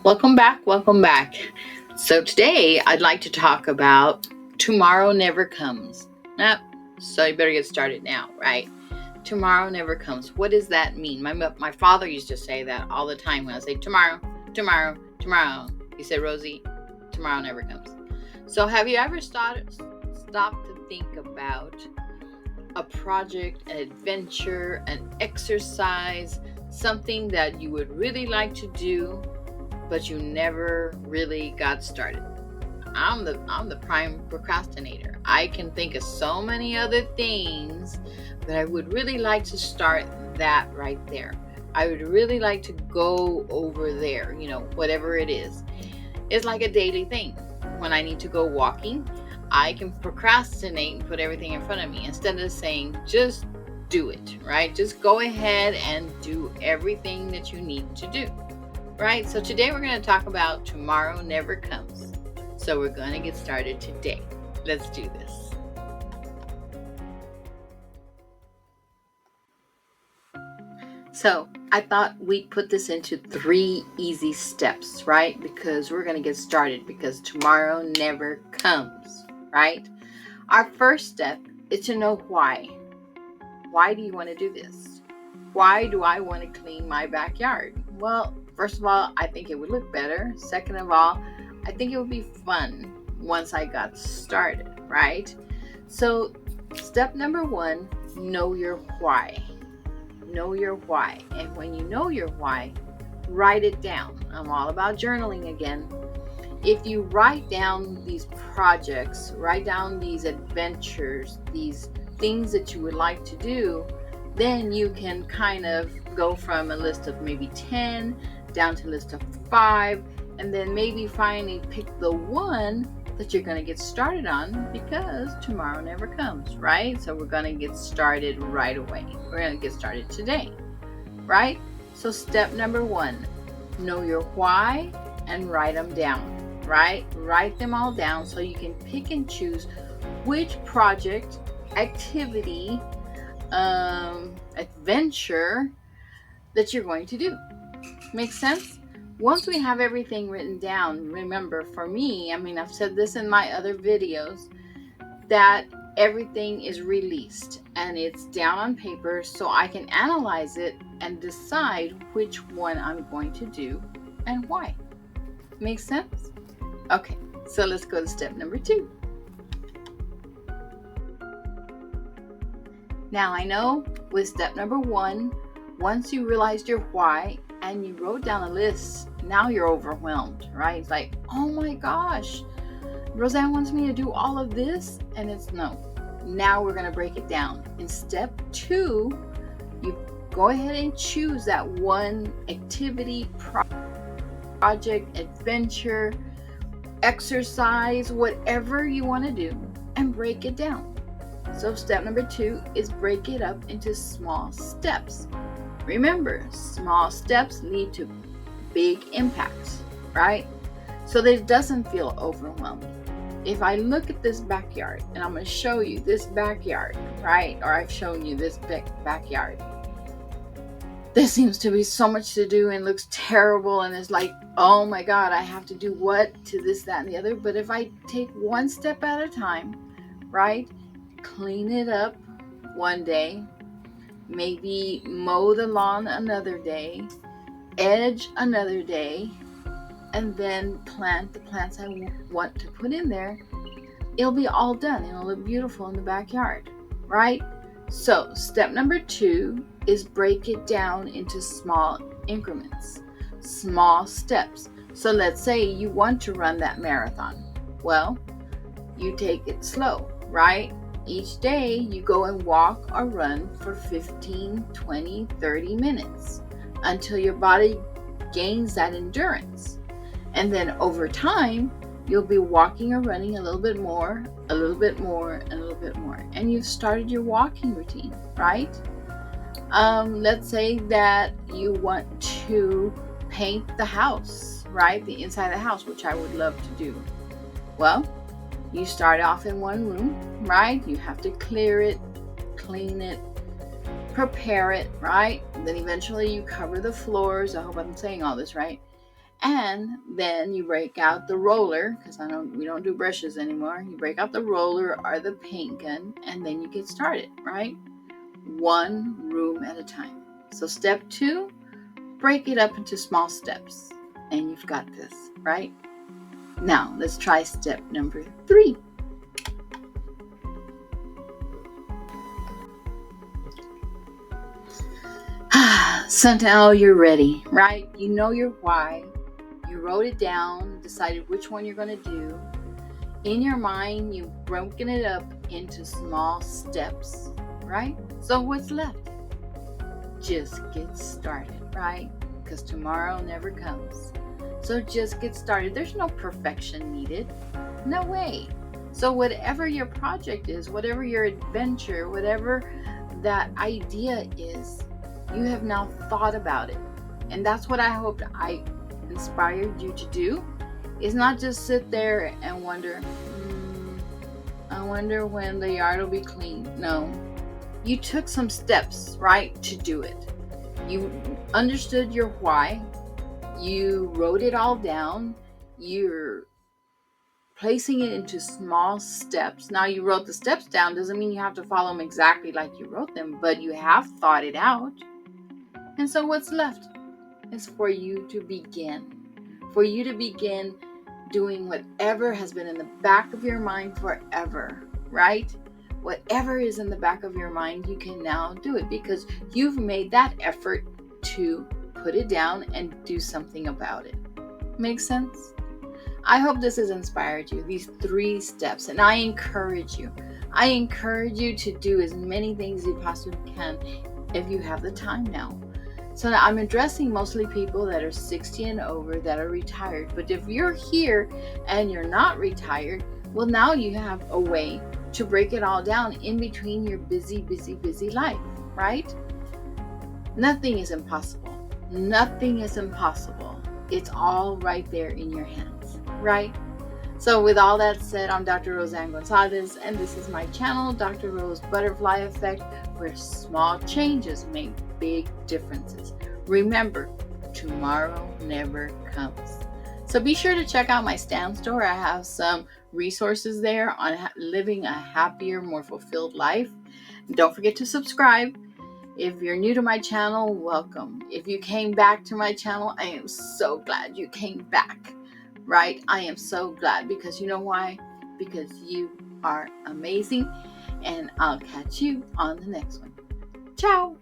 Welcome back. Welcome back. So, today I'd like to talk about tomorrow never comes. Yep. So, you better get started now, right? Tomorrow never comes. What does that mean? My father used to say that all the time when I say tomorrow, tomorrow, tomorrow. He said, Rosie, tomorrow never comes. So, have you ever stopped to think about a project, an adventure, an exercise, something that you would really like to do, but you never really got started? I'm the prime procrastinator. I can think of so many other things, but I would really like to start that right there. I would really like to go over there, whatever it is. It's like a daily thing. When I need to go walking, I can procrastinate and put everything in front of me instead of saying, just do it, right? Just go ahead and do everything that you need to do, right? So today we're going to talk about tomorrow never comes. So we're going to get started today. Let's do this. So I thought we'd put this into 3 easy steps, right? Because we're going to get started because tomorrow never comes, right? Our first step is to know why. Why do you want to do this? Why do I want to clean my backyard? Well, first of all, I think it would look better. Second of all, I think it would be fun once I got started, right? So step number 1, know your why. Know your why. And when you know your why, write it down. I'm all about journaling again. If you write down these projects, write down these adventures, these things that you would like to do, then you can kind of go from a list of maybe 10 down to a list of 5, and then maybe finally pick the one that you're going to get started on, because tomorrow never comes, right? So we're going to get started right away. We're going to get started today, right? So step number 1, know your why and write them down, right? Write them all down so you can pick and choose which project, activity, adventure that you're going to do. Make sense? Once we have everything written down, remember, for me, I've said this in my other videos, that everything is released and it's down on paper so I can analyze it and decide which one I'm going to do and why. Make sense? Okay, so let's go to step number 2. Now, I know with step number 1, once you realized your why and you wrote down a list, now you're overwhelmed, right? It's like, oh my gosh, Roseanne wants me to do all of this, and it's no. Now we're going to break it down. In step 2, you go ahead and choose that one activity, project, adventure, exercise, whatever you want to do, and break it down. So step number 2 is break it up into small steps. Remember, small steps lead to big impacts, right? So that it doesn't feel overwhelming. If I look at this backyard, and I'm going to show you this backyard, right? Or I've shown you this backyard. There seems to be so much to do and looks terrible, and it's like, oh my God, I have to do what to this, that, and the other. But if I take one step at a time, right? Clean it up one day, maybe mow the lawn another day, edge another day, and then plant the plants I want to put in there, it'll be all done. It'll look beautiful in the backyard, right? So step number 2 is break it down into small increments, small steps. So let's say you want to run that marathon. Well, you take it slow, right? Each day you go and walk or run for 15, 20, 30 minutes until your body gains that endurance. And then over time, you'll be walking or running a little bit more, a little bit more, and a little bit more. And you've started your walking routine, right? Let's say that you want to paint the house, right? The inside of the house, which I would love to do. Well, you start off in one room, right? You have to clear it, clean it, prepare it, right? Then eventually you cover the floors. I hope I'm saying all this right. And then you break out the roller, because we don't do brushes anymore. You break out the roller or the paint gun, and then you get started, right? One room at a time. So step 2, break it up into small steps, and you've got this, right? Now let's try step number 3. So now you're ready, right? You know your why. You wrote it down, decided which one you're going to do. In your mind, you've broken it up into small steps, right? So what's left? Just get started, right? Because tomorrow never comes. So just get started. There's no perfection needed. No way. So whatever your project is, whatever your adventure, whatever that idea is, you have now thought about it. And that's what I hoped I inspired you to do, is not just sit there and wonder, I wonder when the yard will be clean. No. You took some steps, right, to do it. You understood your why. You wrote it all down. You're placing it into small steps. Now, you wrote the steps down doesn't mean you have to follow them exactly like you wrote them, but you have thought it out. And so what's left is for you to begin. For you to begin doing whatever has been in the back of your mind forever, right? Whatever is in the back of your mind, you can now do it because you've made that effort to put it down and do something about it. Make sense? I hope this has inspired you, these 3 steps, and I encourage you to do as many things as you possibly can if you have the time now. So I'm addressing mostly people that are 60 and over that are retired. But if you're here and you're not retired, well, now you have a way to break it all down in between your busy life, right? Nothing is impossible. Nothing is impossible. It's all right there in your hands, right? So with all that said, I'm Dr. Roseanne Gonzalez, and this is my channel, Dr. Rose Butterfly Effect, where small changes make big differences. Remember, tomorrow never comes. So be sure to check out my Stan store. I have some resources there on living a happier, more fulfilled life. Don't forget to subscribe. If you're new to my channel, welcome. If you came back to my channel, I am so glad you came back. Right? I am so glad, because you know why? Because you are amazing, and I'll catch you on the next one. Ciao.